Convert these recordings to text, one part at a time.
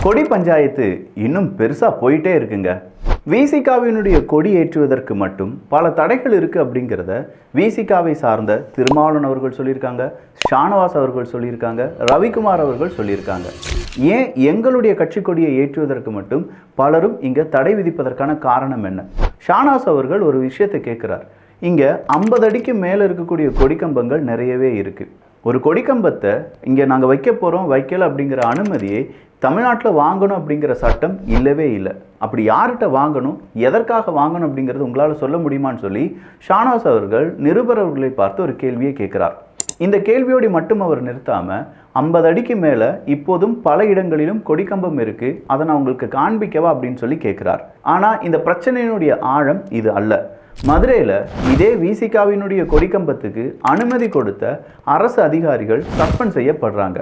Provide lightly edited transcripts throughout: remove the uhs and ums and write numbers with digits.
கொடி பஞ்சாயத்து இன்னும் பெருசா போயிட்டே இருக்குங்க. விசிகாவினுடைய கொடி ஏற்றுவதற்கு மட்டும் பல தடைகள் இருக்கு அப்படிங்கிறத விசிகாவை சார்ந்த திருமாவளவன் அவர்கள் சொல்லியிருக்காங்க, ஷானவாஸ் அவர்கள் சொல்லியிருக்காங்க, ரவிக்குமார் அவர்கள் சொல்லியிருக்காங்க. ஏன் எங்களுடைய கட்சி கொடியை ஏற்றுவதற்கு மட்டும் பலரும் இங்க தடை விதிப்பதற்கான காரணம் என்ன? ஷானவாஸ் அவர்கள் ஒரு விஷயத்தை கேட்கிறார். இங்க 50 அடிக்கு மேல இருக்கக்கூடிய கொடிக்கம்பங்கள் நிறையவே இருக்கு. ஒரு கொடிக்கம்பத்தை இங்க நாங்க வைக்க போறோம், வைக்கல அப்படிங்கிற அனுமதியை தமிழ்நாட்டில் வாங்கணும் அப்படிங்கிற சட்டம் இல்லவே இல்லை. அப்படி யார்கிட்ட வாங்கணும், எதற்காக வாங்கணும் அப்படிங்கிறது உங்களால் சொல்ல முடியுமான்னு சொல்லி ஷானவாஸ் அவர்கள் நிருபர் அவர்களை பார்த்து ஒரு கேள்வியை கேட்கிறார். இந்த கேள்வியோடு மட்டும் அவர் நிறுத்தாம 50 அடிக்கு மேல இப்போதும் பல இடங்களிலும் கொடிக்கம்பம் இருக்கு, அதை நான் உங்களுக்கு காண்பிக்கவா அப்படின்னு சொல்லி கேட்கிறார். ஆனா இந்த பிரச்சனையினுடைய ஆழம் இது அல்ல. மதுரையில் இதே விசிகாவினுடைய கொடிக்கம்பத்துக்கு அனுமதி கொடுத்த அரசு அதிகாரிகள் சஸ்பெண்ட் செய்யப்படுறாங்க.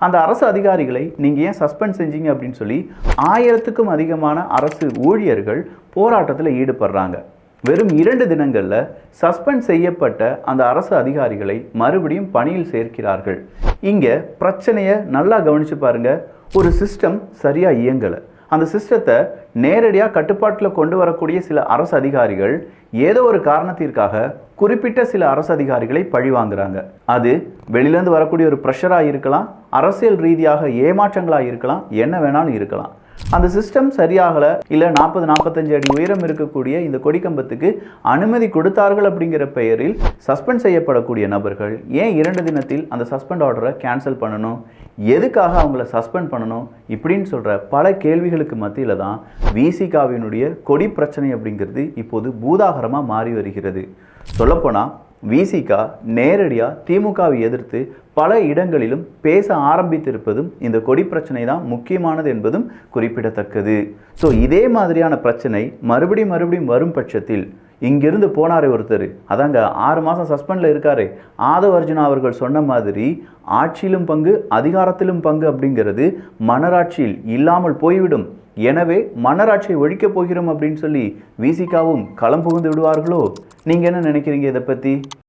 அந்த அரசு அதிகாரிகளை நீங்க ஏன் சஸ்பெண்ட் செஞ்சீங்க அப்படின்னு சொல்லி 1000க்கும் அதிகமான அரசு ஊழியர்கள் போராட்டத்தில் ஈடுபடுறாங்க. வெறும் 2 தினங்கள்ல சஸ்பெண்ட் செய்யப்பட்ட அந்த அரசு அதிகாரிகளை மறுபடியும் பணியில் சேர்க்கிறார்கள். இங்க பிரச்சனையை நல்லா கவனிச்சு பாருங்க. ஒரு சிஸ்டம் சரியா இயங்கலை. அந்த சிஸ்டத்தை நேரடியாக கட்டுப்பாட்டில் கொண்டு வரக்கூடிய சில அரசு அதிகாரிகள் ஏதோ ஒரு காரணத்திற்காக குறிப்பிட்ட சில அரசு அதிகாரிகளை பழி வாங்குறாங்க. அது வெளியிலேருந்து வரக்கூடிய ஒரு ப்ரெஷராக இருக்கலாம், அரசியல் ரீதியாக ஏமாற்றங்களாக இருக்கலாம், என்ன வேணாலும் இருக்கலாம். அந்த சிஸ்டம் சரியாகலை, இல்லை 40-45 அடி உயரம் இருக்கக்கூடிய இந்த கொடிக்கம்பத்துக்கு அனுமதி கொடுத்தார்கள் அப்படிங்கிற பெயரில் சஸ்பெண்ட் செய்யப்படக்கூடிய நபர்கள் ஏன் 2 தினத்தில் அந்த சஸ்பெண்ட் ஆர்டரை கேன்சல் பண்ணணும், எதுக்காக அவங்கள சஸ்பெண்ட் பண்ணணும் இப்படின்னு சொல்கிற பல கேள்விகளுக்கு மத்தியில் தான் விசிகாவினுடைய கொடி பிரச்சனை அப்படிங்கிறது இப்போது பூதாகரமாக மாறி வருகிறது. சொல்லப்போனால் விசிகா நேரடியாக திமுகவை எதிர்த்து பல இடங்களிலும் பேச ஆரம்பித்திருப்பதும் இந்த கொடி பிரச்சனை தான் முக்கியமானது என்பதும் குறிப்பிடத்தக்கது. ஸோ இதே மாதிரியான பிரச்சனை மறுபடியும் வரும் பட்சத்தில் இங்கிருந்து போனாரே ஒருத்தர், அதாங்க 6 மாதம் சஸ்பெண்டில் இருக்காரு ஆதவ் அர்ஜுனா அவர்கள் சொன்ன மாதிரி ஆட்சியிலும் பங்கு அதிகாரத்திலும் பங்கு அப்படிங்கிறது மன்னராட்சியில் இல்லாமல் போய்விடும். எனவே மன்னராட்சியை ஒழிக்கப் போகிறோம் அப்படின்னு சொல்லி விசிகாவும் களம் புகுந்து விடுவார்களோ? நீங்கள் என்ன நினைக்கிறீங்க இதை பற்றி?